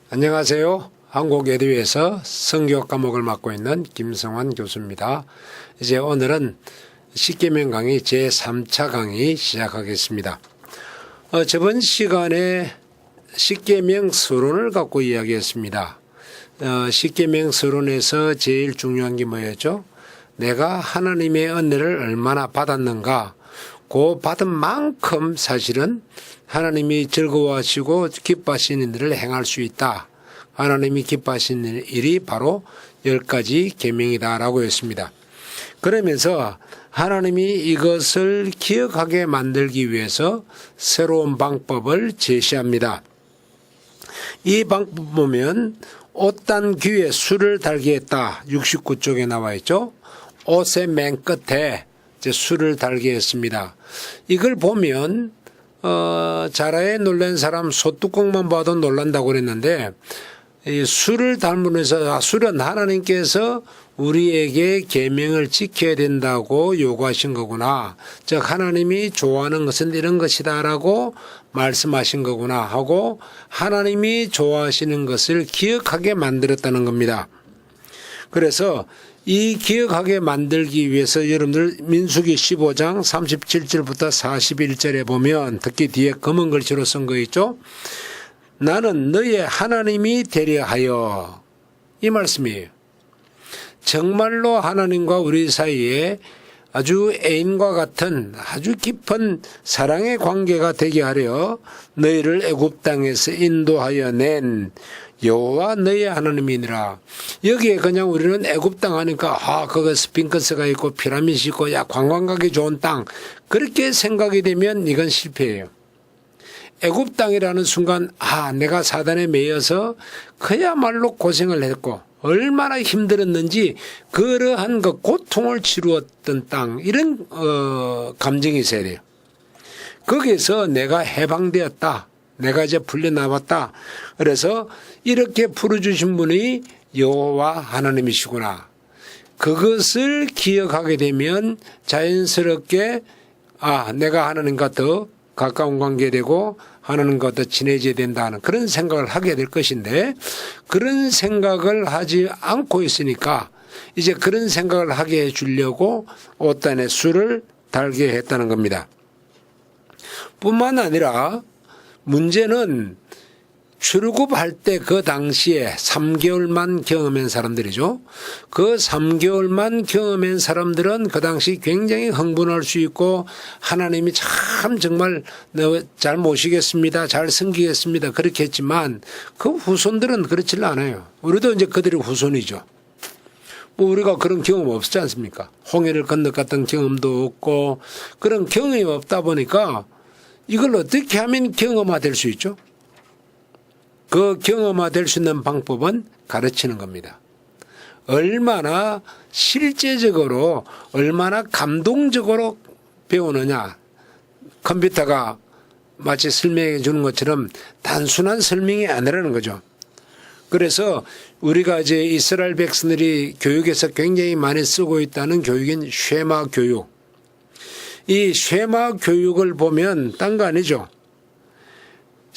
안녕하세요. 한국예대위에서 성교학 과목을 맡고 있는 김성환 교수입니다. 이제 오늘은 십계명 강의 제3차 강의 시작하겠습니다. 저번 시간에 십계명 서론을 갖고 이야기했습니다. 십계명 서론에서 제일 중요한 게 뭐였죠? 내가 하나님의 은혜를 얼마나 받았는가, 그 받은 만큼 사실은 하나님이 즐거워하시고 기뻐하시는 일을 행할 수 있다. 하나님이 기뻐하시는 일이 바로 10가지 계명이다라고 했습니다. 그러면서 하나님이 이것을 기억하게 만들기 위해서 새로운 방법을 제시합니다. 이 방법 보면 옷단 귀에 술을 달게 했다. 69쪽에 나와 있죠. 옷의 맨 끝에 술을 달게 했습니다. 이걸 보면 자라에 놀란 사람 소뚜껑만 봐도 놀란다고 그랬는데, 이 술을 달문해서 술은 하나님께서 우리에게 계명을 지켜야 된다고 요구하신 거구나. 즉 하나님이 좋아하는 것은 이런 것이다라고 말씀하신 거구나 하고 하나님이 좋아하시는 것을 기억하게 만들었다는 겁니다. 그래서 이 기억하게 만들기 위해서 여러분들 민수기 15장 37절부터 41절에 보면 특히 뒤에 검은 글씨로 쓴 거 있죠. 나는 너의 하나님이 되려 하여, 이 말씀이에요. 정말로 하나님과 우리 사이에 아주 애인과 같은 아주 깊은 사랑의 관계가 되게 하려 너희를 애굽 땅에서 인도하여 낸 여호와 너희 하나님이니라. 여기에 그냥 우리는 애굽 땅 하니까 그거 스핑크스가 있고 피라미드 있고 관광 가기 좋은 땅, 그렇게 생각이 되면 이건 실패예요. 애굽 땅이라는 순간 내가 사단에 매여서 그야말로 고생을 했고 얼마나 힘들었는지 그러한 그 고통을 치루었던 땅, 이런 감정이 있어야 돼요. 거기에서 내가 해방되었다, 내가 이제 풀려나왔다. 그래서 이렇게 풀어주신 분이 여호와 하나님이시구나. 그것을 기억하게 되면 자연스럽게 내가 하나님과 더 가까운 관계되고 하나님과 더 친해져야 된다는 그런 생각을 하게 될 것인데, 그런 생각을 하지 않고 있으니까 이제 그런 생각을 하게 해주려고 옷단에 술을 달게 했다는 겁니다. 뿐만 아니라 문제는 출굽할 때 그 당시에 3개월만 경험한 사람들이죠. 그 3개월만 경험한 사람들은 그 당시 굉장히 흥분할 수 있고 하나님이 참 정말 잘 모시겠습니다, 잘 섬기겠습니다 그렇게 했지만 그 후손들은 그렇지 않아요. 우리도 이제 그들의 후손이죠. 우리가 그런 경험 없었지 않습니까? 홍해를 건너갔던 경험도 없고 그런 경험이 없다 보니까 이걸 어떻게 하면 경험화될 수 있죠? 그 경험화될 수 있는 방법은 가르치는 겁니다. 얼마나 실제적으로, 얼마나 감동적으로 배우느냐. 컴퓨터가 마치 설명해 주는 것처럼 단순한 설명이 아니라는 거죠. 그래서 우리가 이제 이스라엘 백성들이 교육에서 굉장히 많이 쓰고 있다는 교육인 쉐마 교육. 이 쉐마 교육을 보면 딴 거 아니죠.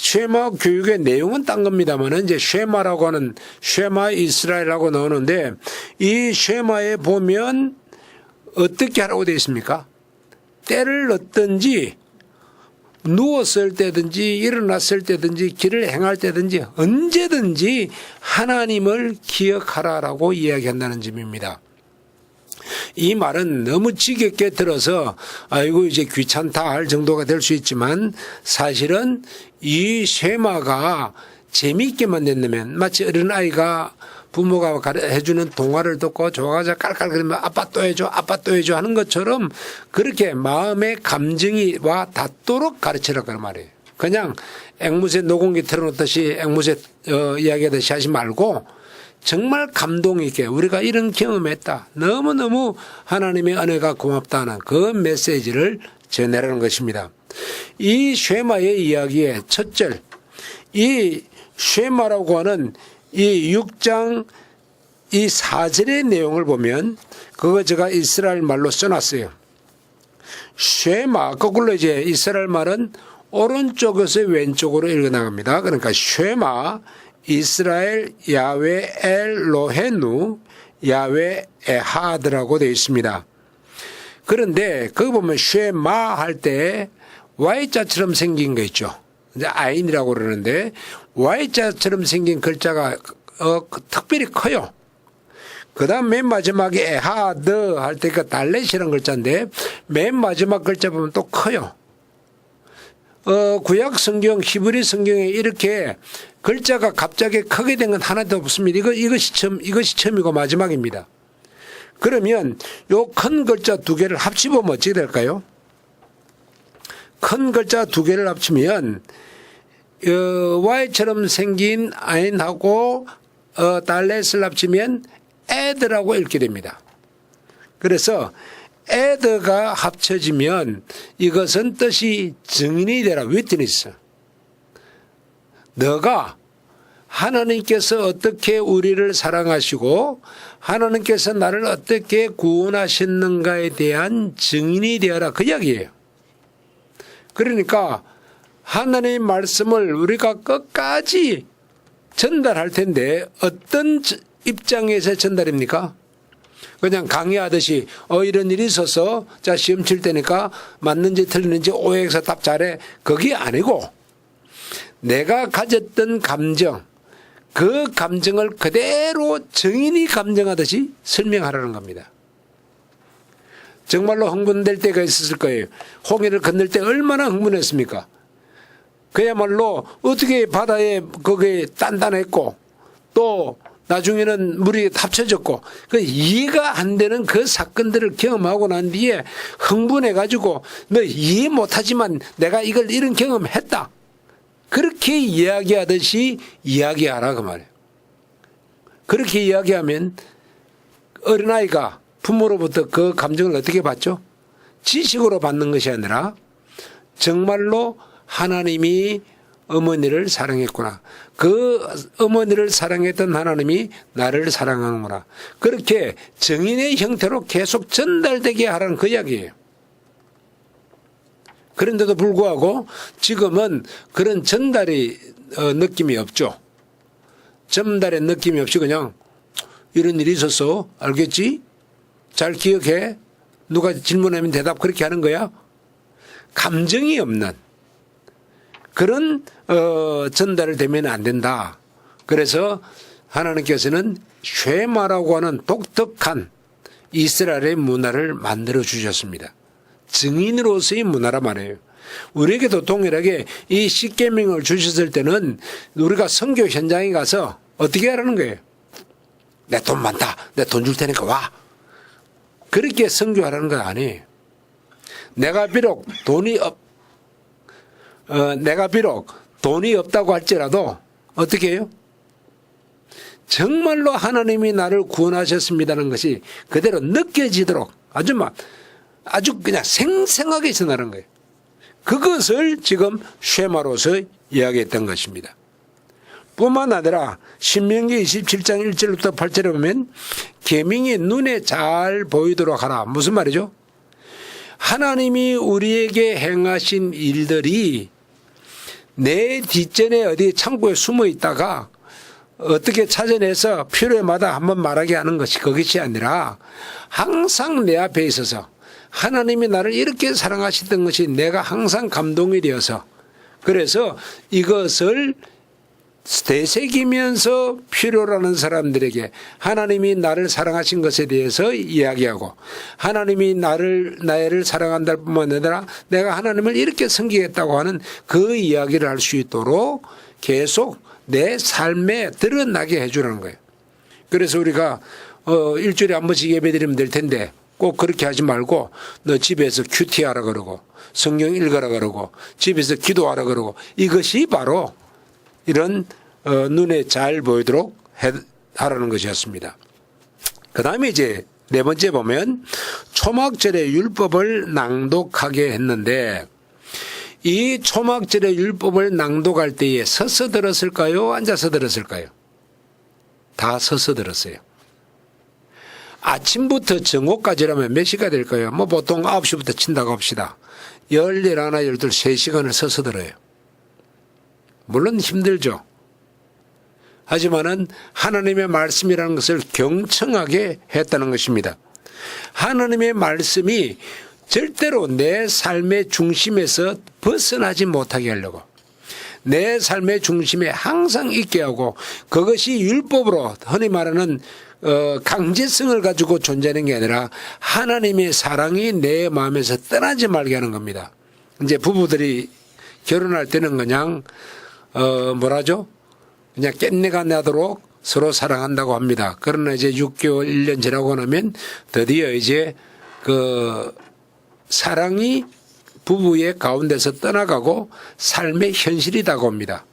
쉐마 교육의 내용은 딴 겁니다만 이제 쉐마라고 하는 쉐마 이스라엘이라고 나오는데, 이 쉐마에 보면 어떻게 하라고 되어 있습니까? 때를 얻든지 누웠을 때든지 일어났을 때든지 길을 행할 때든지 언제든지 하나님을 기억하라라고 이야기한다는 점입니다. 이 말은 너무 지겹게 들어서 이제 귀찮다 할 정도가 될 수 있지만, 사실은 이 쉐마가 재미있게만 낸다면 마치 어린아이가 부모가 해주는 동화를 듣고 좋아가지고 깔깔거리면 아빠 또 해줘, 아빠 또 해줘 하는 것처럼 그렇게 마음의 감정이와 닿도록 가르치라고 하는 말이에요. 그냥 앵무새 녹음기 틀어놓듯이 앵무새 이야기하듯이 하지 말고 정말 감동 있게 우리가 이런 경험했다, 너무너무 하나님의 은혜가 고맙다는 그 메시지를 전해라는 것입니다. 이 쉐마의 이야기의 첫 절, 이 쉐마라고 하는 이 6장 이 4절의 내용을 보면 그거 제가 이스라엘 말로 써놨어요. 쉐마, 거꾸로 이제 이스라엘 말은 오른쪽에서 왼쪽으로 읽어나갑니다. 그러니까 쉐마 이스라엘 야외 엘로헤누 야외 에하드라고 되어 있습니다. 그런데 거기 보면 쉐마 할 때 Y자처럼 생긴 거 있죠. 이제 아인이라고 그러는데 Y자처럼 생긴 글자가 특별히 커요. 그 다음 맨 마지막에 에하드 할 때 그 달렛이라는 글자인데 맨 마지막 글자 보면 또 커요. 구약 성경, 히브리 성경에 이렇게 글자가 갑자기 크게 된 건 하나도 없습니다. 이것이 처음이고 마지막입니다. 그러면 요 큰 글자 두 개를 합치면 어떻게 될까요? 큰 글자 두 개를 합치면 Y처럼 생긴 아인하고 달렛을 합치면 에드라고 읽게 됩니다. 그래서 에드가 합쳐지면 이것은 뜻이 증인이 되라. 위트니스. 너가 하나님께서 어떻게 우리를 사랑하시고 하나님께서 나를 어떻게 구원하셨는가에 대한 증인이 되어라. 그 이야기예요. 그러니까 하나님의 말씀을 우리가 끝까지 전달할 텐데 어떤 입장에서 전달입니까? 그냥 강의하듯이 이런 일이 있어서 자 시험 칠 때니까 맞는지 틀리는지 오해해서 답 잘해. 그게 아니고 내가 가졌던 감정 그 감정을 그대로 증인이 감정하듯이 설명하라는 겁니다. 정말로 흥분될 때가 있었을 거예요. 홍해를 건널 때 얼마나 흥분했습니까? 그야말로 어떻게 바다에 거기에 단단했고 또 나중에는 물이 합쳐졌고 그 이해가 안 되는 그 사건들을 경험하고 난 뒤에 흥분해가지고 너 이해 못하지만 내가 이런 경험했다. 그렇게 이야기하듯이 이야기하라 그 말이에요. 그렇게 이야기하면 어린아이가 부모로부터 그 감정을 어떻게 받죠? 지식으로 받는 것이 아니라 정말로 하나님이 어머니를 사랑했구나. 그 어머니를 사랑했던 하나님이 나를 사랑하는구나. 그렇게 정인의 형태로 계속 전달되게 하라는 그 이야기예요. 그런데도 불구하고 지금은 그런 전달이 느낌이 없죠. 전달의 느낌이 없이 그냥 이런 일이 있었어. 알겠지? 잘 기억해. 누가 질문하면 대답 그렇게 하는 거야. 감정이 없는 그런 전달을 되면 안 된다. 그래서 하나님께서는 쉐마라고 하는 독특한 이스라엘의 문화를 만들어 주셨습니다. 증인으로서의 문화란 말이에요. 우리에게도 동일하게 이 십계명을 주셨을 때는 우리가 선교 현장에 가서 어떻게 하라는 거예요? 내 돈 많다. 내 돈 줄 테니까 와. 그렇게 선교하라는 건 아니에요. 내가 비록 돈이 없다고 할지라도 어떻게 해요? 정말로 하나님이 나를 구원하셨습니다는 것이 그대로 느껴지도록 아주 그냥 생생하게 전하는 거예요. 그것을 지금 쉐마로서 이야기했던 것입니다. 뿐만 아니라 신명기 27장 1절부터 8절에 보면 계명이 눈에 잘 보이도록 하라. 무슨 말이죠? 하나님이 우리에게 행하신 일들이 내 뒷전에 어디 창고에 숨어 있다가 어떻게 찾아내서 필요에마다 한번 말하게 하는 것이 그것이 아니라 항상 내 앞에 있어서 하나님이 나를 이렇게 사랑하시던 것이 내가 항상 감동이 되어서 그래서 이것을 되새기면서 필요로 하는 사람들에게 하나님이 나를 사랑하신 것에 대해서 이야기하고 하나님이 나를 사랑한다 뿐만 아니라 내가 하나님을 이렇게 섬기겠다고 하는 그 이야기를 할 수 있도록 계속 내 삶에 드러나게 해주라는 거예요. 그래서 우리가 일주일에 한 번씩 예배드리면 될 텐데 꼭 그렇게 하지 말고 너 집에서 큐티하라 그러고 성경 읽으라 그러고 집에서 기도하라 그러고 이것이 바로 이런 눈에 잘 보이도록 하라는 것이었습니다. 그 다음에 이제 네 번째 보면 초막절의 율법을 낭독하게 했는데 이 초막절의 율법을 낭독할 때에 서서 들었을까요? 앉아서 들었을까요? 다 서서 들었어요. 아침부터 정오까지라면 몇 시가 될까요? 보통 9시부터 친다고 합시다. 11, 12, 3시간을 서서 들어요. 물론 힘들죠. 하지만은 하나님의 말씀이라는 것을 경청하게 했다는 것입니다. 하나님의 말씀이 절대로 내 삶의 중심에서 벗어나지 못하게 하려고, 내 삶의 중심에 항상 있게 하고, 그것이 율법으로 흔히 말하는 강제성을 가지고 존재하는 게 아니라 하나님의 사랑이 내 마음에서 떠나지 말게 하는 겁니다. 이제 부부들이 결혼할 때는 그냥 뭐라죠? 그냥 깻내가 나도록 서로 사랑한다고 합니다. 그러나 이제 6개월, 1년 지나고 나면 드디어 이제 그 사랑이 부부의 가운데서 떠나가고 삶의 현실이 다가옵니다.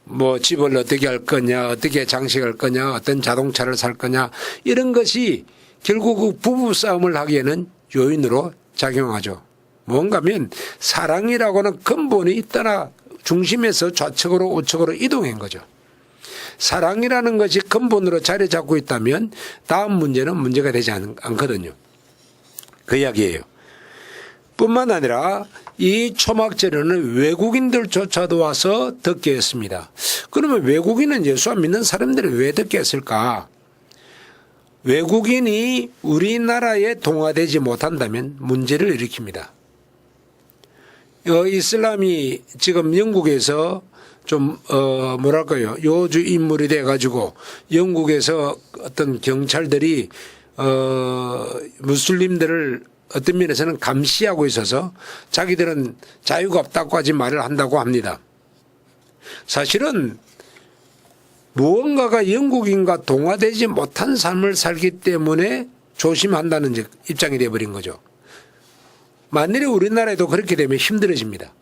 뭐 집을 어떻게 할 거냐, 어떻게 장식할 거냐, 어떤 자동차를 살 거냐, 이런 것이 결국 그 부부 싸움을 하기에는 요인으로 작용하죠. 뭔가 하면 사랑이라고는 근본이 떠나 중심에서 좌측으로 우측으로 이동한 거죠. 사랑이라는 것이 근본으로 자리 잡고 있다면 다음 문제는 문제가 되지 않거든요. 그 이야기예요. 뿐만 아니라 이 초막절에는 외국인들조차도 와서 듣게 했습니다. 그러면 외국인은 예수 안 믿는 사람들이 왜 듣게 했을까? 외국인이 우리나라에 동화되지 못한다면 문제를 일으킵니다. 이슬람이 지금 영국에서 좀 뭐랄까요, 요주 인물이 돼 가지고 영국에서 어떤 경찰들이 무슬림들을 어떤 면에서는 감시하고 있어서 자기들은 자유가 없다고까지 말을 한다고 합니다. 사실은 무언가가 영국인과 동화되지 못한 삶을 살기 때문에 조심한다는 입장이 되어버린 거죠. 만일에 우리나라에도 그렇게 되면 힘들어집니다.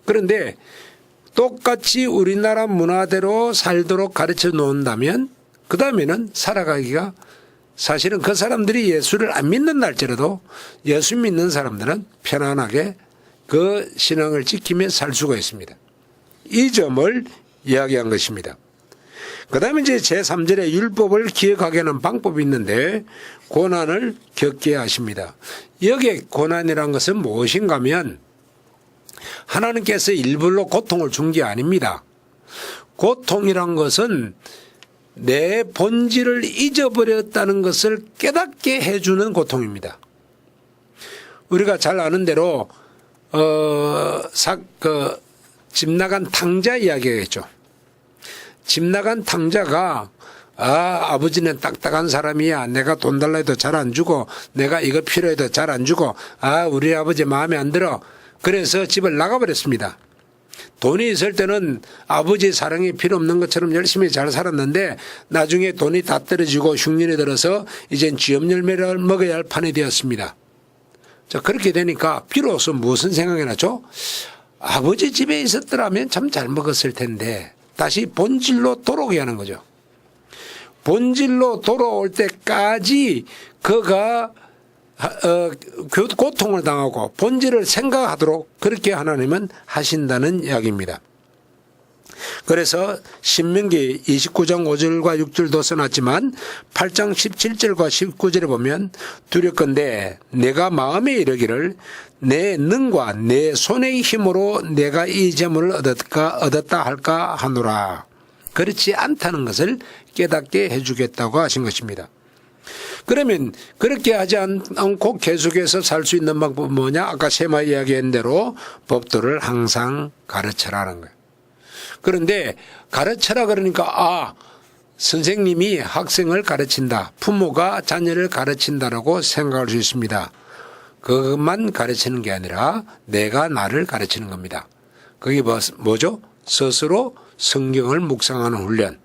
그런데 똑같이 우리나라 문화대로 살도록 가르쳐 놓는다면 그 다음에는 살아가기가, 사실은 그 사람들이 예수를 안 믿는 날짜라도 예수 믿는 사람들은 편안하게 그 신앙을 지키며 살 수가 있습니다. 이 점을 이야기한 것입니다. 그 다음에 이제 제3절에 율법을 기억하게 하는 방법이 있는데 고난을 겪게 하십니다. 여기에 고난이란 것은 무엇인가 하면 하나님께서 일부러 고통을 준 게 아닙니다. 고통이란 것은 내 본질을 잊어버렸다는 것을 깨닫게 해주는 고통입니다. 우리가 잘 아는 대로 집 나간 탕자 이야기겠죠. 집 나간 탕자가 아버지는 딱딱한 사람이야. 내가 돈 달라 해도 잘 안 주고, 내가 이거 필요해도 잘 안 주고, 우리 아버지 마음에 안 들어. 그래서 집을 나가버렸습니다. 돈이 있을 때는 아버지 사랑이 필요 없는 것처럼 열심히 잘 살았는데 나중에 돈이 다 떨어지고 흉년이 들어서 이젠 쥐염 열매를 먹어야 할 판이 되었습니다. 자, 그렇게 되니까 비로소 무슨 생각이 나죠? 아버지 집에 있었더라면 참 잘 먹었을 텐데 다시 본질로 돌아오게 하는 거죠. 본질로 돌아올 때까지 그가 고통을 당하고 본질을 생각하도록 그렇게 하나님은 하신다는 이야기입니다. 그래서 신명기 29장 5절과 6절도 써놨지만 8장 17절과 19절에 보면 두렵건대 내가 마음에 이르기를 내 능과 내 손의 힘으로 내가 이 재물을 얻었다 할까 하노라. 그렇지 않다는 것을 깨닫게 해주겠다고 하신 것입니다. 그러면 그렇게 하지 않고 계속해서 살 수 있는 방법은 뭐냐? 아까 세마 이야기한 대로 법도를 항상 가르쳐라는 거예요. 그런데 가르쳐라 그러니까 선생님이 학생을 가르친다, 부모가 자녀를 가르친다라고 생각할 수 있습니다. 그것만 가르치는 게 아니라 내가 나를 가르치는 겁니다. 그게 뭐죠? 스스로 성경을 묵상하는 훈련,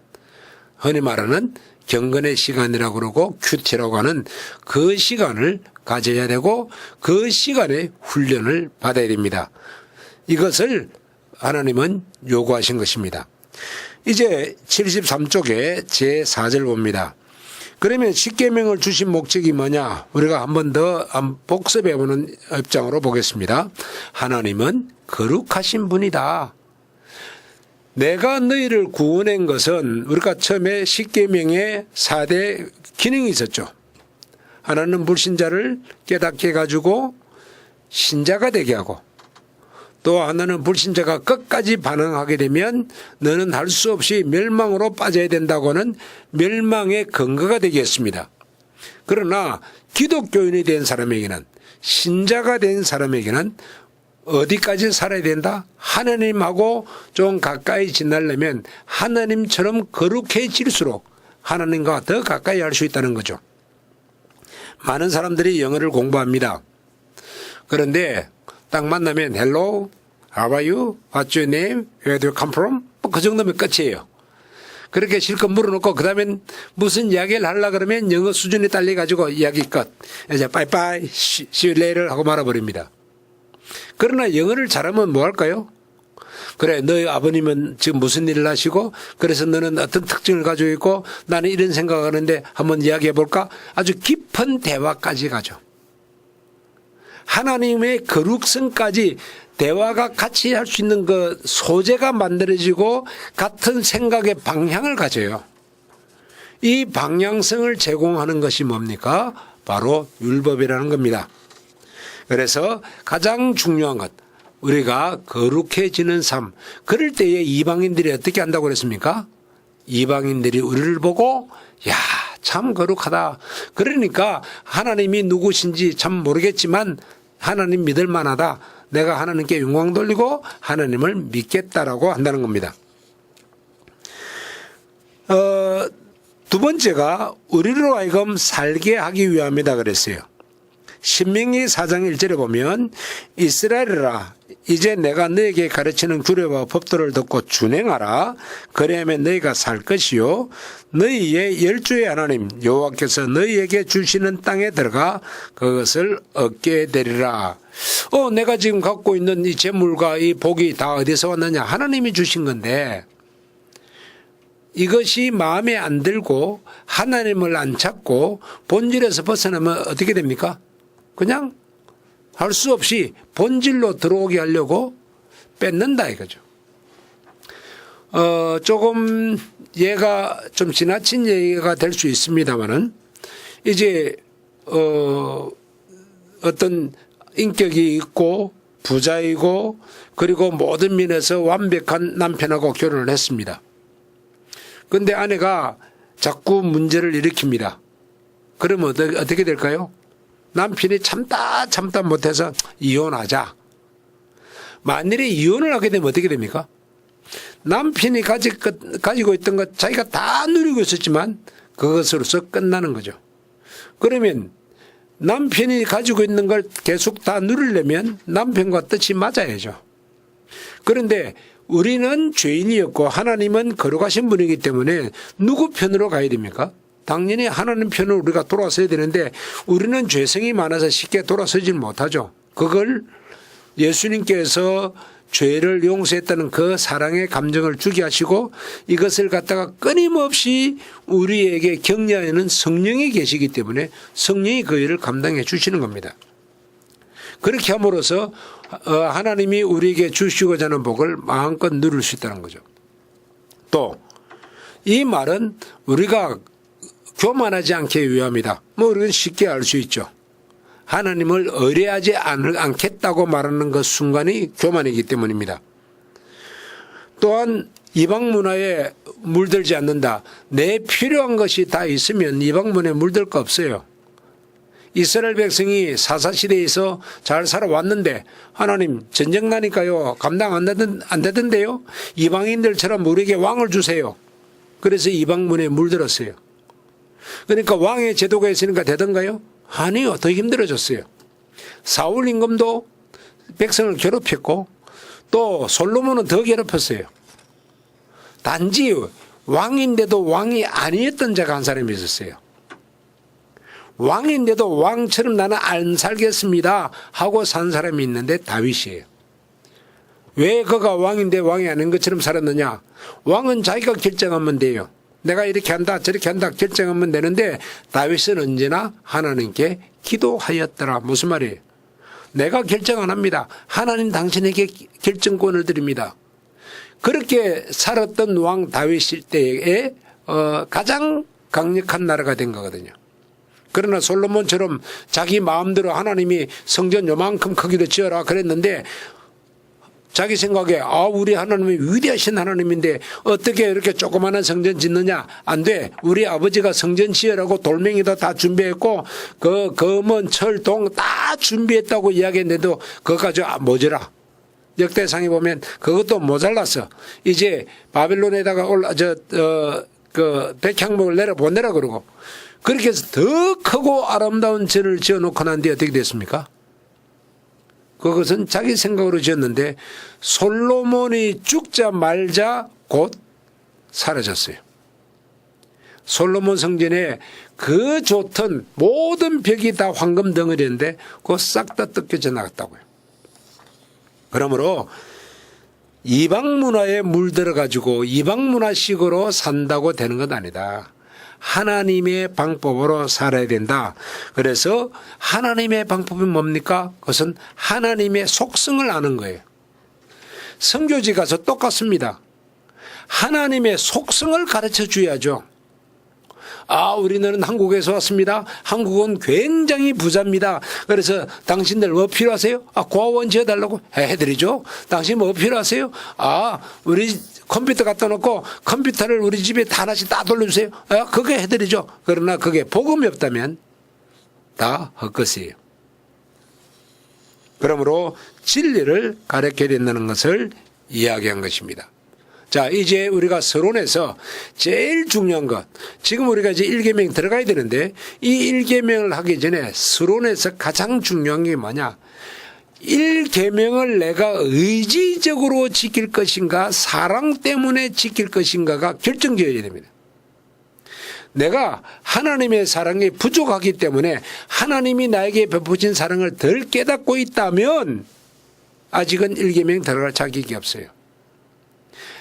흔히 말하는 경건의 시간이라고 그러고 큐티라고 하는 그 시간을 가져야 되고 그 시간에 훈련을 받아야 됩니다. 이것을 하나님은 요구하신 것입니다. 이제 73쪽에 제4절 봅니다. 그러면 십계명을 주신 목적이 뭐냐? 우리가 한 번 더 복습해보는 입장으로 보겠습니다. 하나님은 거룩하신 분이다. 내가 너희를 구원한 것은 우리가 처음에 십계명의 4대 기능이 있었죠. 하나는 불신자를 깨닫게 해가지고 신자가 되게 하고, 또 하나는 불신자가 끝까지 반항하게 되면 너는 할 수 없이 멸망으로 빠져야 된다고는 멸망의 근거가 되겠습니다. 그러나 기독교인이 된 사람에게는, 신자가 된 사람에게는 어디까지 살아야 된다? 하나님하고 좀 가까이 지나려면 하나님처럼 거룩해질수록 하나님과 더 가까이 할 수 있다는 거죠. 많은 사람들이 영어를 공부합니다. 그런데 딱 만나면 Hello, how are you? What's your name? Where do you come from? 그 정도면 끝이에요. 그렇게 실컷 물어놓고 그 다음엔 무슨 이야기를 하려고 그러면 영어 수준이 딸려가지고 이야기 끝. 이제 빠이빠이, see you later 하고 말아버립니다. 그러나 영어를 잘하면 뭐 할까요? 그래, 너희 아버님은 지금 무슨 일을 하시고 그래서 너는 어떤 특징을 가지고 있고 나는 이런 생각을 하는데 한번 이야기해 볼까? 아주 깊은 대화까지 가죠. 하나님의 거룩성까지 대화가 같이 할 수 있는 그 소재가 만들어지고 같은 생각의 방향을 가져요. 이 방향성을 제공하는 것이 뭡니까? 바로 율법이라는 겁니다. 그래서 가장 중요한 것, 우리가 거룩해지는 삶, 그럴 때에 이방인들이 어떻게 한다고 그랬습니까? 이방인들이 우리를 보고 야, 참 거룩하다. 그러니까 하나님이 누구신지 참 모르겠지만 하나님 믿을 만하다. 내가 하나님께 영광 돌리고 하나님을 믿겠다라고 한다는 겁니다. 두 번째가 우리로 하여금 살게 하기 위함이다 그랬어요. 신명기 4장 1절에 보면 이스라엘아 이제 내가 너에게 가르치는 규례와 법도를 듣고 준행하라. 그래야만 너희가 살 것이요 너희의 열주의 하나님 여호와께서 너희에게 주시는 땅에 들어가 그것을 얻게 되리라. 내가 지금 갖고 있는 이 재물과 이 복이 다 어디서 왔느냐? 하나님이 주신 건데 이것이 마음에 안 들고 하나님을 안 찾고 본질에서 벗어나면 어떻게 됩니까? 그냥 할 수 없이 본질로 들어오게 하려고 뺏는다 이거죠. 조금 얘가 좀 지나친 얘기가 될 수 있습니다만은 이제 어떤 인격이 있고 부자이고 그리고 모든 면에서 완벽한 남편하고 결혼을 했습니다. 그런데 아내가 자꾸 문제를 일으킵니다. 그러면 어떻게 될까요? 남편이 참다 못해서 이혼하자. 만일에 이혼을 하게 되면 어떻게 됩니까? 남편이 가지고 있던 것 자기가 다 누리고 있었지만 그것으로서 끝나는 거죠. 그러면 남편이 가지고 있는 걸 계속 다 누리려면 남편과 뜻이 맞아야죠. 그런데 우리는 죄인이었고 하나님은 거룩하신 분이기 때문에 누구 편으로 가야 됩니까? 당연히 하나님 편으로 우리가 돌아서야 되는데 우리는 죄성이 많아서 쉽게 돌아서질 못하죠. 그걸 예수님께서 죄를 용서했다는 그 사랑의 감정을 주게 하시고 이것을 갖다가 끊임없이 우리에게 격려하는 성령이 계시기 때문에 성령이 그 일을 감당해 주시는 겁니다. 그렇게 함으로써 하나님이 우리에게 주시고자 하는 복을 마음껏 누릴 수 있다는 거죠. 또 이 말은 우리가 교만하지 않게 위함이다. 우리는 쉽게 알 수 있죠. 하나님을 의뢰하지 않겠다고 말하는 그 순간이 교만이기 때문입니다. 또한 이방 문화에 물들지 않는다. 내 필요한 것이 다 있으면 이방 문화에 물들 거 없어요. 이스라엘 백성이 사사시대에서 잘 살아왔는데 하나님 전쟁 나니까요 감당 안 되던데요. 이방인들처럼 우리에게 왕을 주세요. 그래서 이방 문화에 물들었어요. 그러니까 왕의 제도가 있으니까 되던가요? 아니요. 더 힘들어졌어요. 사울 임금도 백성을 괴롭혔고 또 솔로몬은 더 괴롭혔어요. 단지 왕인데도 왕이 아니었던 자가 한 사람이 있었어요. 왕인데도 왕처럼 나는 안 살겠습니다 하고 산 사람이 있는데 다윗이에요. 왜 그가 왕인데 왕이 아닌 것처럼 살았느냐? 왕은 자기가 결정하면 돼요. 내가 이렇게 한다 저렇게 한다 결정하면 되는데 다윗은 언제나 하나님께 기도하였더라. 무슨 말이에요? 내가 결정 안 합니다. 하나님 당신에게 결정권을 드립니다. 그렇게 살았던 왕 다윗일 때에 가장 강력한 나라가 된 거거든요. 그러나 솔로몬처럼 자기 마음대로 하나님이 성전 요만큼 크기로 지어라 그랬는데 자기 생각에 우리 하나님이 위대하신 하나님인데 어떻게 이렇게 조그마한 성전 짓느냐? 안 돼. 우리 아버지가 성전 지으라고 돌멩이도 다 준비했고 그 검은 철, 동 다 준비했다고 이야기했는데도 그거 가지고 모자라. 역대상에 보면 그것도 모자랐어. 이제 바벨론에다가 그 백향목을 내려보내라 그러고 그렇게 해서 더 크고 아름다운 전을 지어놓고 난 뒤에 어떻게 됐습니까? 그것은 자기 생각으로 지었는데 솔로몬이 죽자 말자 곧 사라졌어요. 솔로몬 성전에 그 좋던 모든 벽이 다 황금 덩어리인데 그거 싹 다 뜯겨져 나갔다고요. 그러므로 이방 문화에 물들어 가지고 이방 문화식으로 산다고 되는 건 아니다. 하나님의 방법으로 살아야 된다. 그래서 하나님의 방법이 뭡니까? 그것은 하나님의 속성을 아는 거예요. 선교지 가서 똑같습니다. 하나님의 속성을 가르쳐 줘야죠. 우리는 한국에서 왔습니다. 한국은 굉장히 부자입니다. 그래서 당신들 뭐 필요하세요? 고아원 지어달라고 해드리죠. 당신 뭐 필요하세요? 우리 컴퓨터 갖다 놓고 컴퓨터를 우리 집에 다 하나씩 다 돌려주세요. 그게 해드리죠. 그러나 그게 복음이 없다면 다 헛것이에요. 그러므로 진리를 가르쳐야 된다는 것을 이야기한 것입니다. 자, 이제 우리가 서론에서 제일 중요한 것, 지금 우리가 이제 1계명 들어가야 되는데 이 1계명을 하기 전에 서론에서 가장 중요한 게 뭐냐? 1계명을 내가 의지적으로 지킬 것인가 사랑 때문에 지킬 것인가가 결정지어야 됩니다. 내가 하나님의 사랑이 부족하기 때문에 하나님이 나에게 베푸신 사랑을 덜 깨닫고 있다면 아직은 1계명 들어갈 자격이 없어요.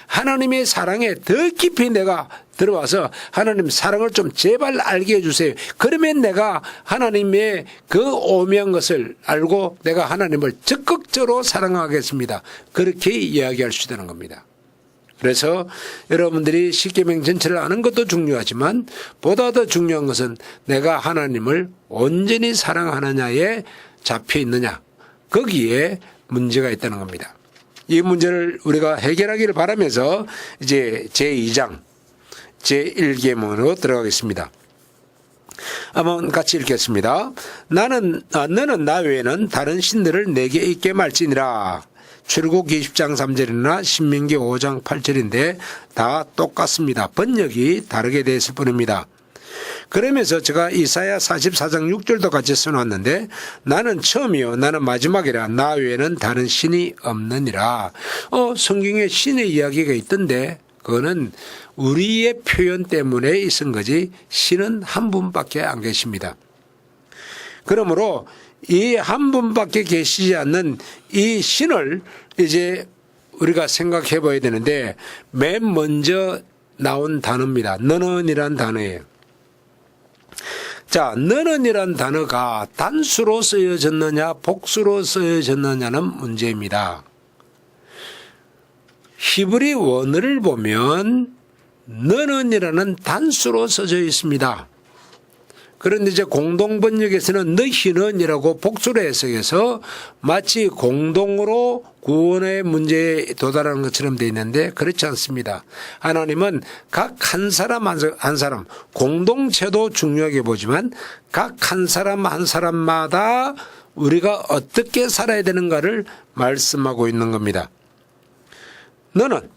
하나님의 사랑에 더 깊이 내가 들어와서 하나님 사랑을 좀 제발 알게 해주세요. 그러면 내가 하나님의 그 오묘한 것을 알고 내가 하나님을 적극적으로 사랑하겠습니다. 그렇게 이야기할 수 있다는 겁니다. 그래서 여러분들이 십계명 전체를 아는 것도 중요하지만 보다 더 중요한 것은 내가 하나님을 온전히 사랑하느냐에 잡혀 있느냐. 거기에 문제가 있다는 겁니다. 이 문제를 우리가 해결하기를 바라면서 이제 제2장 제1계명으로 들어가겠습니다. 한번 같이 읽겠습니다. 너는 나 외에는 다른 신들을 내게 있게 말지니라. 출애굽 20장 3절이나 신명기 5장 8절인데 다 똑같습니다. 번역이 다르게 되어 있을 뿐입니다. 그러면서 제가 이사야 44장 6절도 같이 써놨는데 나는 처음이요 나는 마지막이라 나 외에는 다른 신이 없느니라. 성경에 신의 이야기가 있던데 그거는 우리의 표현 때문에 있은 거지 신은 한 분밖에 안 계십니다. 그러므로 이 한 분밖에 계시지 않는 이 신을 이제 우리가 생각해 봐야 되는데 맨 먼저 나온 단어입니다. 너는이란 단어예요. 자, 너는이란 단어가 단수로 쓰여졌느냐 복수로 쓰여졌느냐는 문제입니다. 히브리 원어를 보면 너는이라는 단수로 써져 있습니다. 그런데 이제 공동번역에서는 너희는이라고 복수로 해석해서 마치 공동으로 구원의 문제에 도달하는 것처럼 되어 있는데 그렇지 않습니다. 하나님은 각 한 사람 한 사람 공동체도 중요하게 보지만 각 한 사람 한 사람마다 우리가 어떻게 살아야 되는가를 말씀하고 있는 겁니다. 너는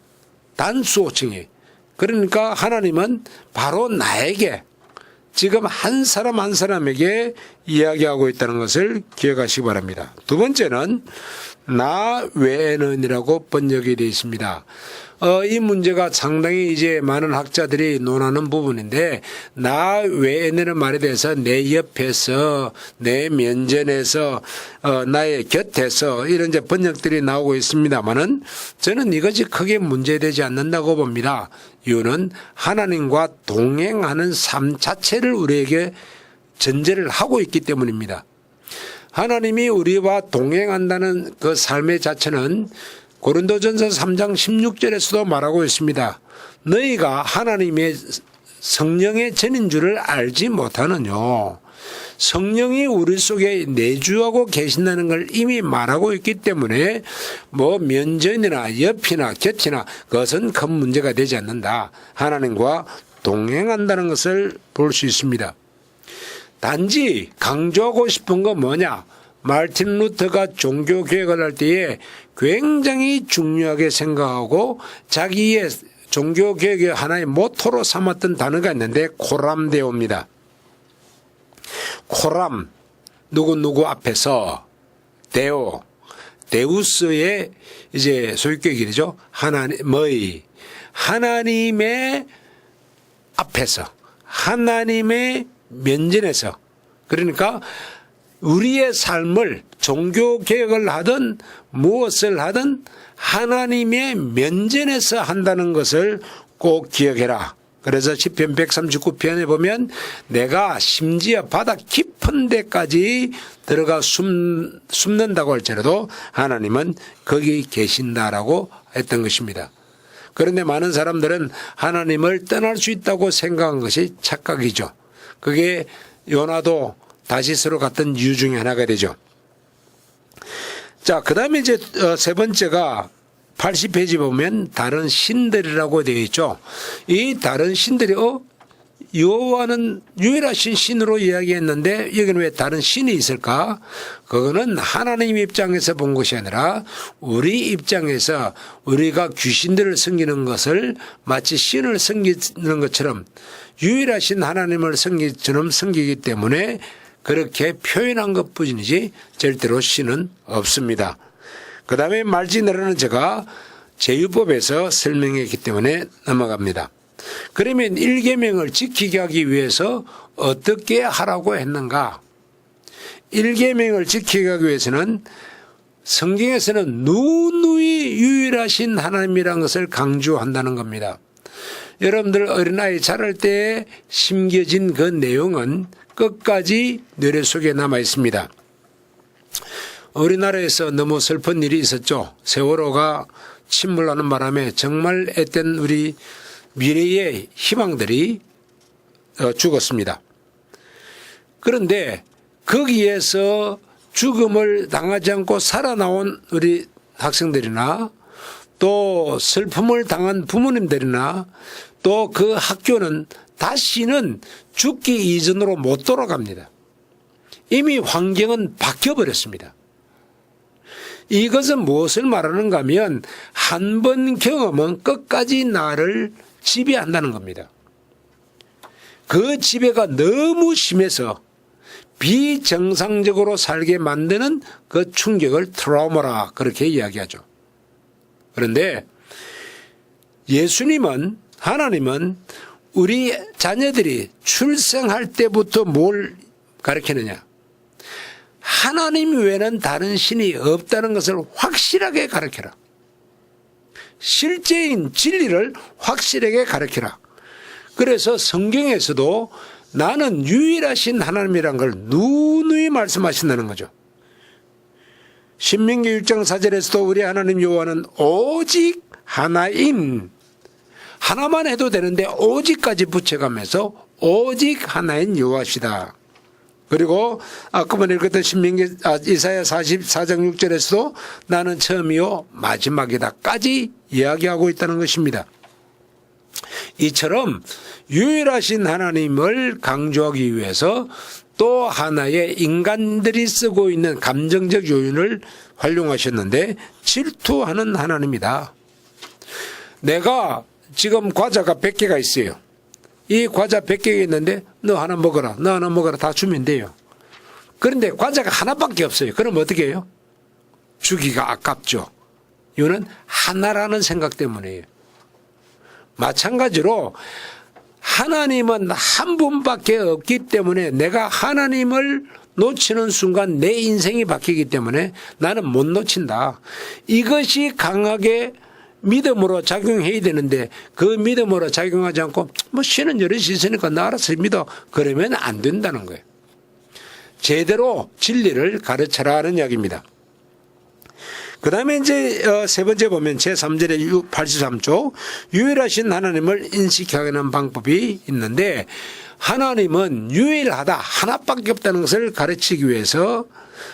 단수 호칭이 그러니까 하나님은 바로 나에게 지금 한 사람 한 사람에게 이야기하고 있다는 것을 기억하시기 바랍니다. 두 번째는 나 외에는이라고 번역이 되어 있습니다. 이 문제가 상당히 이제 많은 학자들이 논하는 부분인데 나 외에는 말에 대해서 내 옆에서 내 면전에서 나의 곁에서 이런 이제 번역들이 나오고 있습니다만은 저는 이것이 크게 문제되지 않는다고 봅니다. 이유는 하나님과 동행하는 삶 자체를 우리에게 전제를 하고 있기 때문입니다. 하나님이 우리와 동행한다는 그 삶의 자체는 고린도전서 3장 16절에서도 말하고 있습니다. 너희가 하나님의 성령의 전인 줄을 알지 못하느뇨. 성령이 우리 속에 내주하고 계신다는 걸 이미 말하고 있기 때문에 뭐 면전이나 옆이나 곁이나 그것은 큰 문제가 되지 않는다. 하나님과 동행한다는 것을 볼 수 있습니다. 단지 강조하고 싶은 건 뭐냐? 마르틴 루터가 종교 개혁을 할 때에 굉장히 중요하게 생각하고 자기의 종교 개혁의 하나의 모토로 삼았던 단어가 있는데 코람데오입니다. 코람, 누구 앞에서 데오, 데우스의 이제 소유격이죠. 하나님의 앞에서, 하나님의 면전에서. 그러니까 우리의 삶을 종교 개혁을 하든 무엇을 하든 하나님의 면전에서 한다는 것을 꼭 기억해라. 그래서 시편 139편에 보면 내가 심지어 바다 깊은 데까지 들어가 숨는다고 할지라도 하나님은 거기 계신다라고 했던 것입니다. 그런데 많은 사람들은 하나님을 떠날 수 있다고 생각한 것이 착각이죠. 그게 요나도 다시스로 갔던 이유 중에 하나가 되죠. 자, 그 다음에 이제 세 번째가 80페이지 보면 다른 신들이라고 되어 있죠. 이 다른 신들이 여호와는 유일하신 신으로 이야기했는데 여기는 왜 다른 신이 있을까? 그거는 하나님 입장에서 본 것이 아니라 우리 입장에서 우리가 귀신들을 섬기는 것을 마치 신을 섬기는 것처럼 유일하신 하나님을 섬기기 때문에 그렇게 표현한 것뿐이지 절대로 신은 없습니다. 그 다음에 말지내라는 제가 제유법에서 설명했기 때문에 넘어갑니다. 그러면 1계명을 지키게 하기 위해서 어떻게 하라고 했는가? 1계명을 지키게 하기 위해서는 성경에서는 누누이 유일하신 하나님이라는 것을 강조한다는 겁니다. 여러분들 어린아이 자랄 때 심겨진 그 내용은 끝까지 뇌리 속에 남아 있습니다. 우리나라에서 너무 슬픈 일이 있었죠. 세월호가 침몰하는 바람에 정말 앳된 우리 미래의 희망들이 죽었습니다. 그런데 거기에서 죽음을 당하지 않고 살아나온 우리 학생들이나 또 슬픔을 당한 부모님들이나 또 그 학교는 다시는 죽기 이전으로 못 돌아갑니다. 이미 환경은 바뀌어버렸습니다. 이것은 무엇을 말하는가 하면 한 번 경험은 끝까지 나를 지배한다는 겁니다. 그 지배가 너무 심해서 비정상적으로 살게 만드는 그 충격을 트라우마라 그렇게 이야기하죠. 그런데 예수님은 하나님은 우리 자녀들이 출생할 때부터 뭘 가르치느냐? 하나님 외에는 다른 신이 없다는 것을 확실하게 가르쳐라. 실제인 진리를 확실하게 가르쳐라. 그래서 성경에서도 나는 유일하신 하나님이란 걸 누누이 말씀하신다는 거죠. 신명기 6장 4절에서도 우리 하나님 여호와는 오직 하나인, 하나만 해도 되는데 오직까지 붙여가면서 오직 하나인 여호와시다. 그리고 아까만 읽었던 이사야 44장 6절에서도 나는 처음이요 마지막이다까지 이야기하고 있다는 것입니다. 이처럼 유일하신 하나님을 강조하기 위해서 또 하나의 인간들이 쓰고 있는 감정적 요인을 활용하셨는데 질투하는 하나님이다. 내가 지금 과자가 100개가 있어요. 이 과자 100개가 있는데 너 하나 먹어라, 너 하나 먹어라 다 주면 돼요. 그런데 과자가 하나밖에 없어요. 그럼 어떻게 해요? 주기가 아깝죠. 이거는 하나라는 생각 때문이에요. 마찬가지로 하나님은 한 분밖에 없기 때문에 내가 하나님을 놓치는 순간 내 인생이 바뀌기 때문에 나는 못 놓친다. 이것이 강하게 믿음으로 작용해야 되는데 그 믿음으로 작용하지 않고 뭐 신은 여럿이 있으니까 나 알아서 믿어. 그러면 안 된다는 거예요. 제대로 진리를 가르쳐라 하는 이야기입니다. 그 다음에 이제 세 번째 보면 제3절의 83쪽 유일하신 하나님을 인식하는 방법이 있는데 하나님은 유일하다, 하나밖에 없다는 것을 가르치기 위해서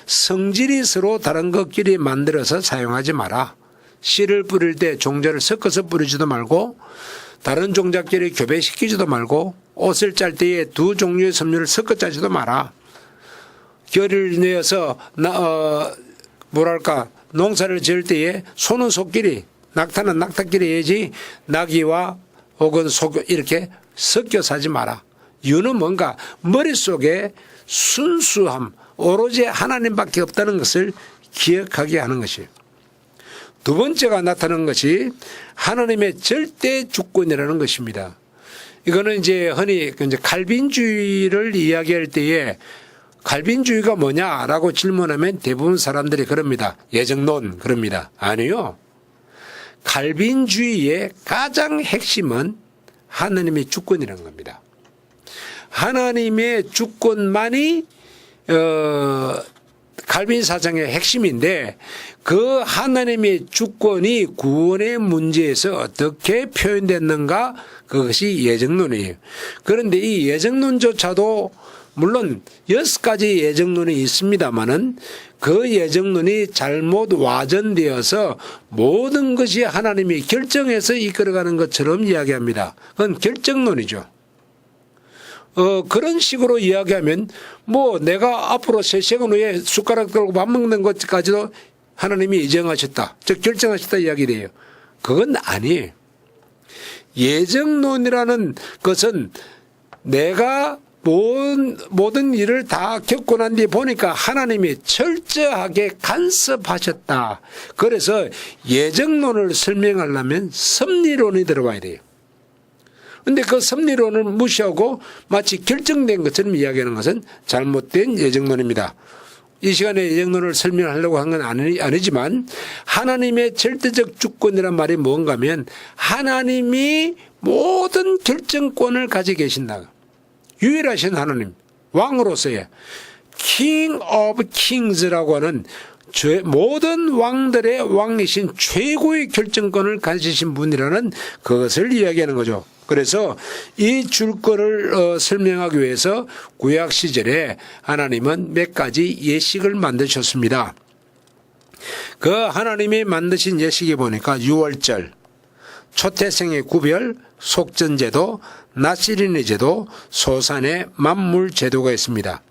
성질이 서로 다른 것끼리 만들어서 사용하지 마라. 씨를 뿌릴 때 종자를 섞어서 뿌리지도 말고 다른 종자끼리 교배시키지도 말고 옷을 짤 때에 두 종류의 섬유를 섞어 짜지도 마라. 결을 내어서 농사를 지을 때에 소는 소끼리, 낙타는 낙타끼리 해야지 낙이와 혹은 소 이렇게 섞여 사지 마라. 이유는 뭔가 머릿속에 순수함, 오로지 하나님밖에 없다는 것을 기억하게 하는 것이에요. 두 번째가 나타나는 것이 하나님의 절대 주권이라는 것입니다. 이거는 이제 흔히 이제 칼빈주의를 이야기할 때에 칼빈주의가 뭐냐라고 질문하면 대부분 사람들이 그럽니다. 예정론 그럽니다. 아니요. 칼빈주의의 가장 핵심은 하나님의 주권이라는 겁니다. 하나님의 주권만이 칼빈 사상의 핵심인데 그 하나님의 주권이 구원의 문제에서 어떻게 표현됐는가 그것이 예정론이에요. 그런데 이 예정론조차도 물론 6가지 예정론이 있습니다마는 그 예정론이 잘못 와전되어서 모든 것이 하나님이 결정해서 이끌어가는 것처럼 이야기합니다. 그건 결정론이죠. 그런 식으로 이야기하면 뭐 내가 앞으로 3시간 후에 숟가락 들고 밥 먹는 것까지도 하나님이 예정하셨다, 즉 결정하셨다 이야기돼요. 그건 아니에요. 예정론이라는 것은 내가 모든 일을 다 겪고 난 뒤에 보니까 하나님이 철저하게 간섭하셨다. 그래서 예정론을 설명하려면 섭리론이 들어와야 돼요. 그런데 그 섭리론을 무시하고 마치 결정된 것처럼 이야기하는 것은 잘못된 예정론입니다. 이 시간에 예정론을 설명하려고 한 건 아니지만 하나님의 절대적 주권이란 말이 뭔가 하면 하나님이 모든 결정권을 가지고 계신다. 유일하신 하나님, 왕으로서의 King of Kings라고 하는 모든 왕들의 왕이신 최고의 결정권을 가지신 분이라는 그것을 이야기하는 거죠. 그래서 이 줄거를 설명하기 위해서 구약 시절에 하나님은 몇 가지 예식을 만드셨습니다. 그 하나님이 만드신 예식에 보니까 유월절, 초태생의 구별, 속전제도, 나시린의 제도, 소산의 만물제도가 있습니다.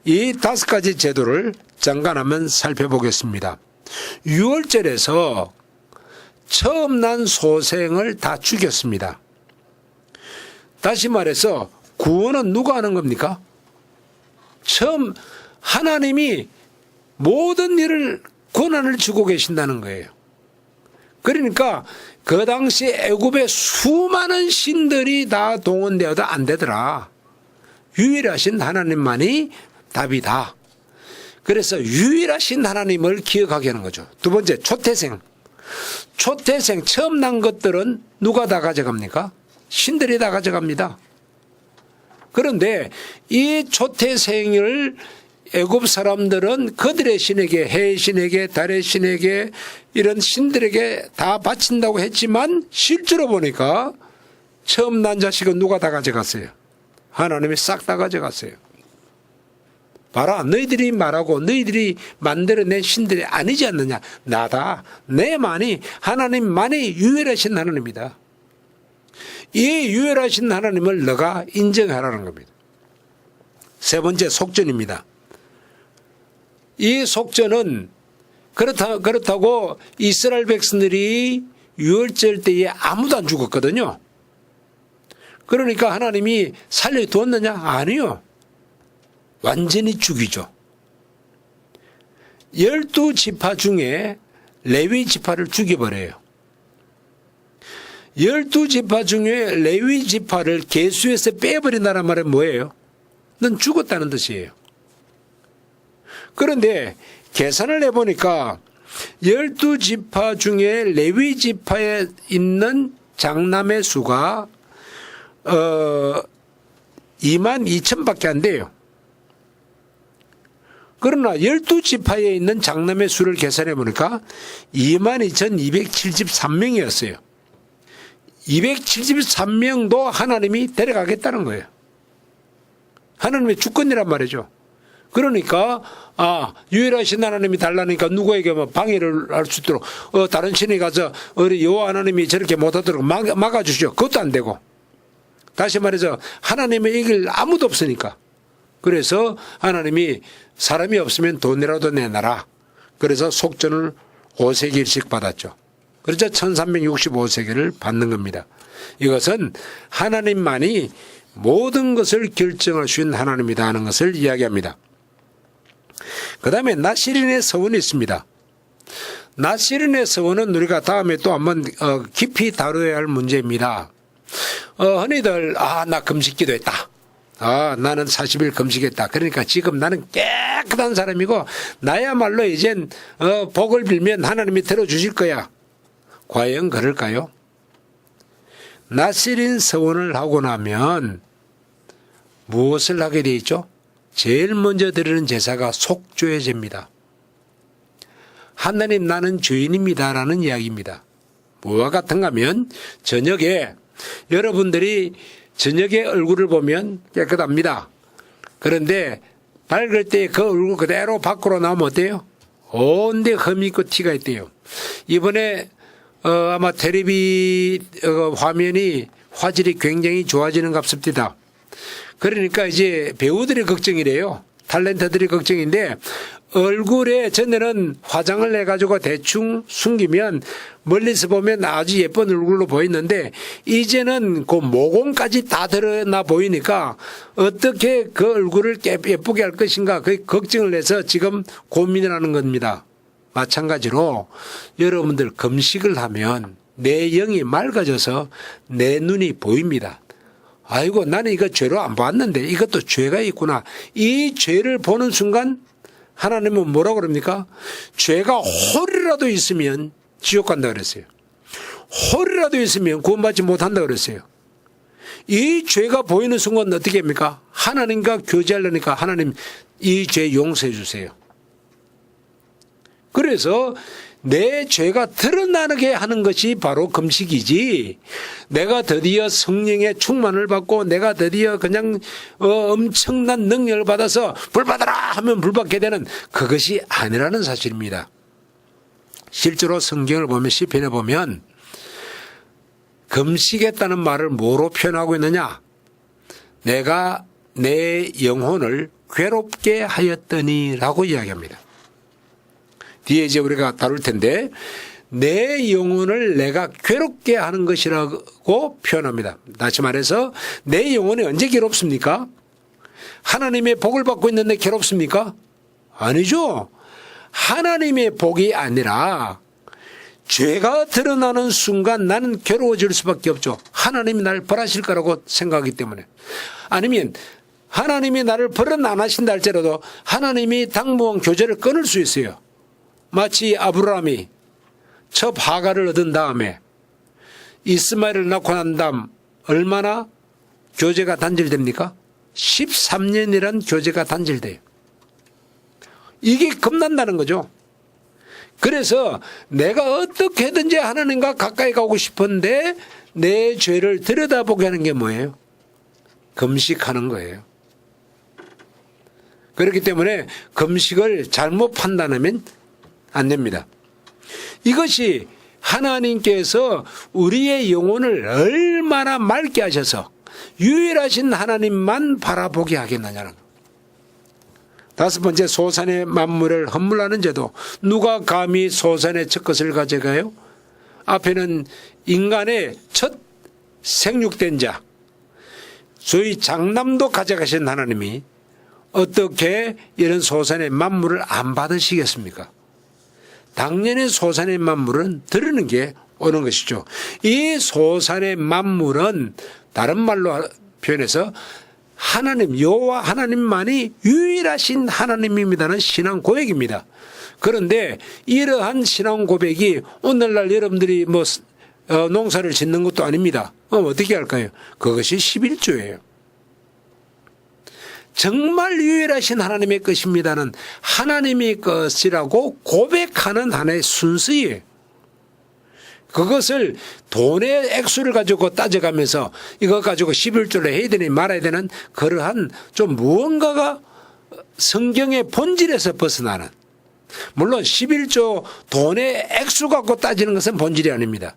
이 5가지 제도를 잠깐 한번 살펴보겠습니다. 유월절에서 처음 난 소생을 다 죽였습니다. 다시 말해서 구원은 누가 하는 겁니까? 처음 하나님이 모든 일을 권한을 주고 계신다는 거예요. 그러니까 그 당시 애굽의 수많은 신들이 다 동원되어도 안 되더라. 유일하신 하나님만이 답이다. 그래서 유일하신 하나님을 기억하게 하는 거죠. 두 번째, 초태생. 초태생 처음 난 것들은 누가 다 가져갑니까? 신들이 다 가져갑니다. 그런데 이 초태생을 애굽 사람들은 그들의 신에게, 해의 신에게, 달의 신에게 이런 신들에게 다 바친다고 했지만 실제로 보니까 처음 난 자식은 누가 다 가져갔어요? 하나님이 싹 다 가져갔어요. 봐라, 너희들이 말하고 너희들이 만들어낸 신들이 아니지 않느냐. 나다. 내만이, 하나님만이 유일하신 하나님이다. 이 유일하신 하나님을 너가 인정하라는 겁니다. 세 번째, 속전입니다. 이 속전은 그렇다고 이스라엘 백성들이 유월절 때에 아무도 안 죽었거든요. 그러니까 하나님이 살려두었느냐? 아니요. 완전히 죽이죠. 12지파 중에 레위 지파를 죽여버려요. 12지파 중에 레위 지파를 계수에서 빼버린다는 말은 뭐예요? 넌 죽었다는 뜻이에요. 그런데 계산을 해보니까 12지파 중에 레위 지파에 있는 장남의 수가 22,000밖에 안 돼요. 그러나 12지파에 있는 장남의 수를 계산해 보니까 22,273명이었어요. 273명도 하나님이 데려가겠다는 거예요. 하나님의 주권이란 말이죠. 그러니까 유일하신 하나님이 달라니까 누구에게 뭐 방해를 할 수 있도록 다른 신이 가서 우리 여호와 하나님이 저렇게 못하도록 막아주죠. 그것도 안 되고, 다시 말해서 하나님의 이길 아무도 없으니까. 그래서 하나님이 사람이 없으면 돈이라도 내놔라. 그래서 속전을 5세겔씩 받았죠. 그래서 1365세겔을 받는 겁니다. 이것은 하나님만이 모든 것을 결정할 수 있는 하나님이다 하는 것을 이야기합니다. 그 다음에 나시린의 서원이 있습니다. 나시린의 서원은 우리가 다음에 또 한번 깊이 다뤄야 할 문제입니다. 흔히들 나 금식 기도했다. 나는 40일 금식했다. 그러니까 지금 나는 깨끗한 사람이고 나야말로 이젠 복을 빌면 하나님이 들어주실 거야. 과연 그럴까요? 나시린 서원을 하고 나면 무엇을 하게 되어 있죠? 제일 먼저 드리는 제사가 속죄 제입니다. 하나님, 나는 죄인입니다 라는 이야기입니다. 뭐와 같은가 하면 저녁에 여러분들이 저녁에 얼굴을 보면 깨끗합니다. 그런데 밝을 때 그 얼굴 그대로 밖으로 나오면 어때요? 온데 흠이 있고 티가 있대요. 이번에 아마 텔레비 화면이 화질이 굉장히 좋아지는 것 같습니다. 그러니까 이제 배우들이 걱정이래요. 탤런트들이 걱정인데, 얼굴에 전에는 화장을 해가지고 대충 숨기면 멀리서 보면 아주 예쁜 얼굴로 보였는데, 이제는 그 모공까지 다 드러나 보이니까 어떻게 그 얼굴을 예쁘게 할 것인가, 그 걱정을 해서 지금 고민을 하는 겁니다. 마찬가지로 여러분들 금식을 하면 내 영이 맑아져서 내 눈이 보입니다. 아이고, 나는 이거 죄로 안 봤는데 이것도 죄가 있구나. 이 죄를 보는 순간 하나님은 뭐라고 그럽니까? 죄가 홀이라도 있으면 지옥 간다 그랬어요. 홀이라도 있으면 구원받지 못한다 그랬어요. 이 죄가 보이는 순간 어떻게 합니까? 하나님과 교제하려니까 하나님 이 죄 용서해 주세요. 그래서 내 죄가 드러나게 하는 것이 바로 금식이지, 내가 드디어 성령의 충만을 받고 내가 드디어 그냥 엄청난 능력을 받아서 불 받아라 하면 불 받게 되는 그것이 아니라는 사실입니다. 실제로 성경을 보면 시편에 보면 금식했다는 말을 뭐로 표현하고 있느냐? 내가 내 영혼을 괴롭게 하였더니 라고 이야기합니다. 뒤에 이제 우리가 다룰 텐데, 내 영혼을 내가 괴롭게 하는 것이라고 표현합니다. 다시 말해서 내 영혼이 언제 괴롭습니까? 하나님의 복을 받고 있는데 괴롭습니까? 아니죠. 하나님의 복이 아니라 죄가 드러나는 순간 나는 괴로워질 수밖에 없죠. 하나님이 나를 벌하실 거라고 생각하기 때문에. 아니면 하나님이 나를 벌은 안 하신다 할지라도 하나님이 당분간 교제를 끊을 수 있어요. 마치 아브라함이 첫 하가를 얻은 다음에 이스마엘을 낳고 난 다음 얼마나 교제가 단절됩니까? 13년이란 교제가 단절돼요. 이게 겁난다는 거죠. 그래서 내가 어떻게든지 하나님과 가까이 가고 싶은데 내 죄를 들여다보게 하는 게 뭐예요? 금식하는 거예요. 그렇기 때문에 금식을 잘못 판단하면 안 됩니다. 이것이 하나님께서 우리의 영혼을 얼마나 맑게 하셔서 유일하신 하나님만 바라보게 하겠느냐는 것. 다섯 번째, 소산의 만물을 헌물하는 제도. 누가 감히 소산의 첫 것을 가져가요? 앞에는 인간의 첫 생육된 자, 소위 장남도 가져가신 하나님이 어떻게 이런 소산의 만물을 안 받으시겠습니까? 당연히 소산의 만물은 드리는 게 오는 것이죠. 이 소산의 만물은 다른 말로 표현해서 하나님, 여호와 하나님만이 유일하신 하나님입니다는 신앙 고백입니다. 그런데 이러한 신앙 고백이 오늘날 여러분들이 농사를 짓는 것도 아닙니다. 어떻게 할까요? 그것이 11조예요. 정말 유일하신 하나님의 것입니다는 하나님의 것이라고 고백하는 하나의 순서예요. 그것을 돈의 액수를 가지고 따져가면서 이거 가지고 11조를 해야 되니 말아야 되는 그러한 좀 무언가가 성경의 본질에서 벗어나는, 물론 11조 돈의 액수 갖고 따지는 것은 본질이 아닙니다.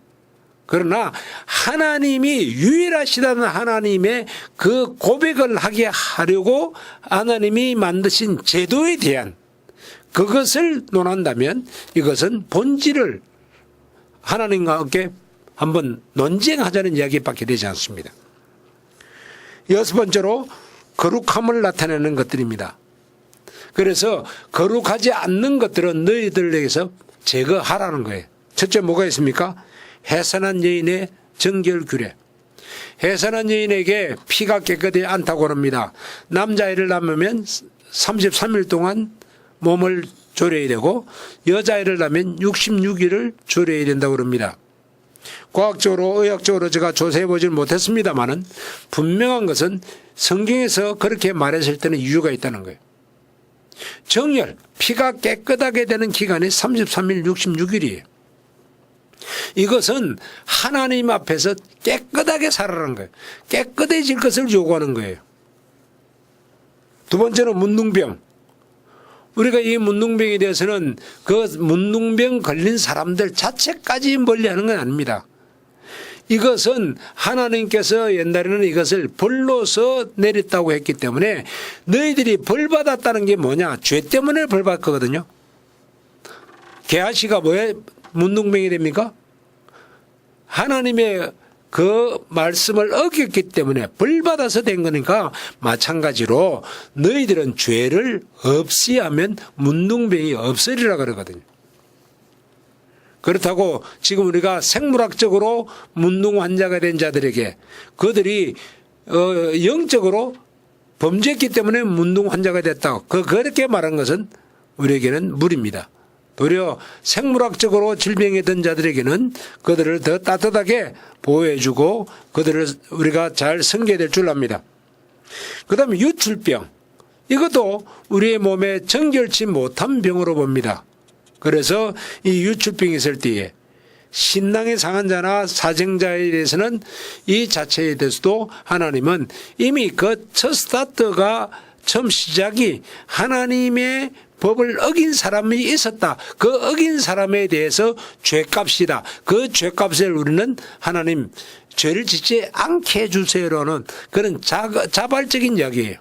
그러나 하나님이 유일하시다는 하나님의 그 고백을 하게 하려고 하나님이 만드신 제도에 대한 그것을 논한다면 이것은 본질을 하나님과 함께 한번 논쟁하자는 이야기밖에 되지 않습니다. 여섯 번째로 거룩함을 나타내는 것들입니다. 그래서 거룩하지 않는 것들은 너희들에게서 제거하라는 거예요. 첫째 뭐가 있습니까? 해산한 여인의 정결규례. 해산한 여인에게 피가 깨끗하지 않다고 합니다. 남자아이를 낳으면 33일 동안 몸을 조려야 되고 여자아이를 낳으면 66일을 조려야 된다고 합니다. 과학적으로 의학적으로 제가 조사해보지 못했습니다마는 분명한 것은 성경에서 그렇게 말했을 때는 이유가 있다는 거예요. 정열, 피가 깨끗하게 되는 기간이 33일, 66일이에요. 이것은 하나님 앞에서 깨끗하게 살아라는 거예요. 깨끗해질 것을 요구하는 거예요. 두 번째는 문둥병. 우리가 이 문둥병에 대해서는 그 문둥병 걸린 사람들 자체까지 멀리하는 건 아닙니다. 이것은 하나님께서 옛날에는 이것을 벌로서 내렸다고 했기 때문에 너희들이 벌 받았다는 게 뭐냐? 죄 때문에 벌 받거든요. 게하시가 뭐에 문둥병이 됩니까? 하나님의 그 말씀을 어겼기 때문에 벌 받아서 된 거니까 마찬가지로 너희들은 죄를 없이 하면 문둥병이 없으리라 그러거든요. 그렇다고 지금 우리가 생물학적으로 문둥 환자가 된 자들에게 그들이 영적으로 범죄했기 때문에 문둥 환자가 됐다고 그렇게 말한 것은 우리에게는 무리입니다. 도리어 생물학적으로 질병에 든 자들에게는 그들을 더 따뜻하게 보호해주고 그들을 우리가 잘 섬겨야 될 줄 압니다. 그 다음에 유출병. 이것도 우리의 몸에 정결치 못한 병으로 봅니다. 그래서 이 유출병이 있을 때에 신랑이 상한 자나 사정자에 대해서는 이 자체에 대해서도 하나님은 이미 그 첫 스타트가 처음 시작이 하나님의 법을 어긴 사람이 있었다. 그 어긴 사람에 대해서 죄값이다. 그 죄값을 우리는 하나님 죄를 짓지 않게 해주세요라는 그런 자발적인 이야기예요.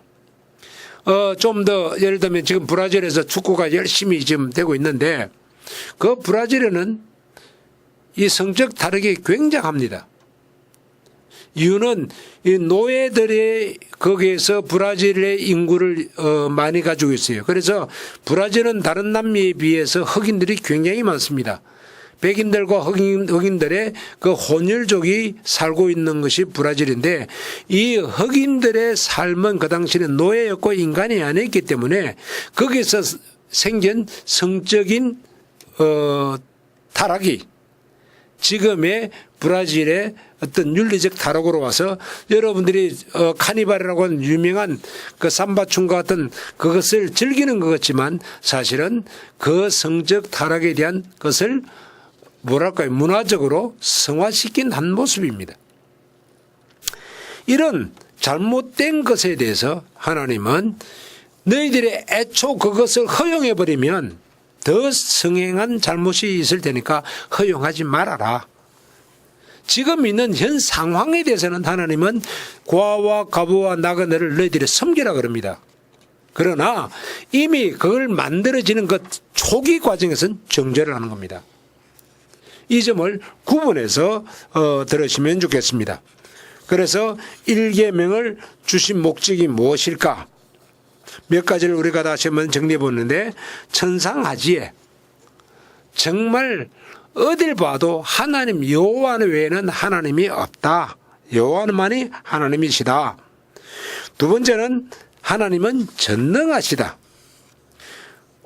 좀 더 예를 들면 지금 브라질에서 축구가 열심히 지금 되고 있는데 그 브라질에는 이 성적 다르게 굉장합니다. 이유는 이 노예들이 거기에서 브라질의 인구를 많이 가지고 있어요. 그래서 브라질은 다른 남미에 비해서 흑인들이 굉장히 많습니다. 백인들과 흑인들의 그 혼혈족이 살고 있는 것이 브라질인데 이 흑인들의 삶은 그 당시에는 노예였고 인간이 아니었기 때문에 거기서 생긴 성적인 타락이 지금의 브라질의 어떤 윤리적 타락으로 와서 여러분들이 카니발이라고 하는 유명한 그 삼바춤과 같은 그것을 즐기는 것 같지만 사실은 그 성적 타락에 대한 것을 뭐랄까요? 문화적으로 성화시킨 한 모습입니다. 이런 잘못된 것에 대해서 하나님은 너희들이 애초 그것을 허용해버리면 더 성행한 잘못이 있을 테니까 허용하지 말아라. 지금 있는 현 상황에 대해서는 하나님은 고아와 과부와 나그네를 너희들이 섬기라 그럽니다. 그러나 이미 그걸 만들어지는 것 초기 과정에서는 정죄를 하는 겁니다. 이 점을 구분해서 들으시면 좋겠습니다. 그래서 1계명을 주신 목적이 무엇일까? 몇 가지를 우리가 다시 한번 정리해 보는데 천상하지에 정말 어딜 봐도 하나님 여호와 외에는 하나님이 없다. 여호와만이 하나님이시다. 두 번째는 하나님은 전능하시다.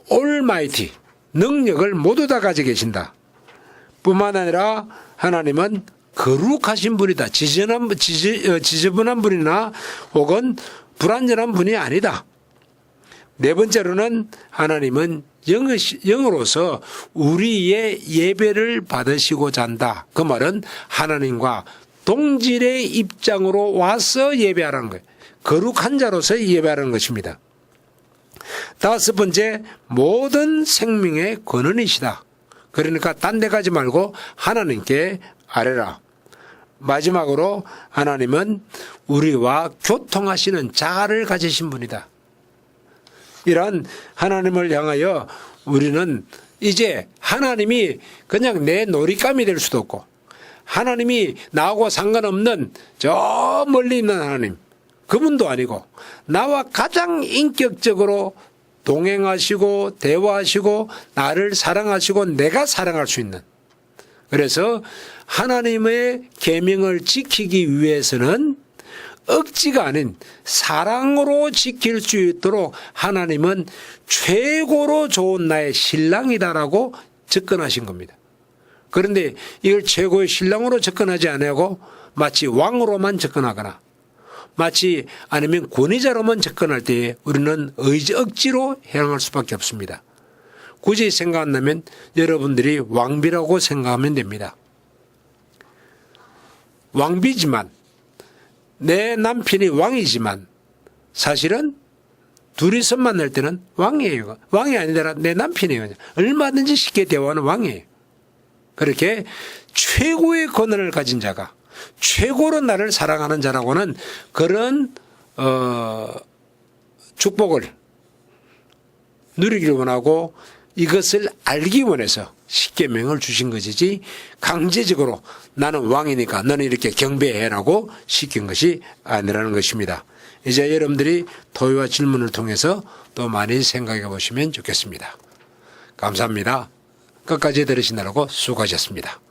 올마이티 능력을 모두 다 가지고 계신다. 뿐만 아니라 하나님은 거룩하신 분이다. 지저분한 분이나 혹은 불완전한 분이 아니다. 네 번째로는 하나님은 영으로서 우리의 예배를 받으시고자 한다. 그 말은 하나님과 동질의 입장으로 와서 예배하라는 거예요. 거룩한 자로서 예배하라는 것입니다. 다섯 번째, 모든 생명의 근원이시다. 그러니까 딴 데 가지 말고 하나님께 아뢰라. 마지막으로 하나님은 우리와 교통하시는 자아를 가지신 분이다. 이러한 하나님을 향하여 우리는 이제 하나님이 그냥 내 놀잇감이 될 수도 없고, 하나님이 나하고 상관없는 저 멀리 있는 하나님, 그분도 아니고 나와 가장 인격적으로 동행하시고 대화하시고 나를 사랑하시고 내가 사랑할 수 있는, 그래서 하나님의 계명을 지키기 위해서는 억지가 아닌 사랑으로 지킬 수 있도록 하나님은 최고로 좋은 나의 신랑이다라고 접근하신 겁니다. 그런데 이걸 최고의 신랑으로 접근하지 않고 마치 왕으로만 접근하거나 마치 아니면 권위자로만 접근할 때에 우리는 억지로 행할 수밖에 없습니다. 굳이 생각한다면 여러분들이 왕비라고 생각하면 됩니다. 왕비지만 내 남편이 왕이지만 사실은 둘이서 만날 때는 왕이에요. 왕이 아니라 내 남편이에요. 얼마든지 쉽게 대화하는 왕이에요. 그렇게 최고의 권한을 가진 자가, 최고로 나를 사랑하는 자라고는 그런 축복을 누리기를 원하고 이것을 알기 원해서 십계명을 주신 것이지 강제적으로 나는 왕이니까 너는 이렇게 경배해라고 시킨 것이 아니라는 것입니다. 이제 여러분들이 토의와 질문을 통해서 또 많이 생각해 보시면 좋겠습니다. 감사합니다. 끝까지 들으시느라고 수고하셨습니다.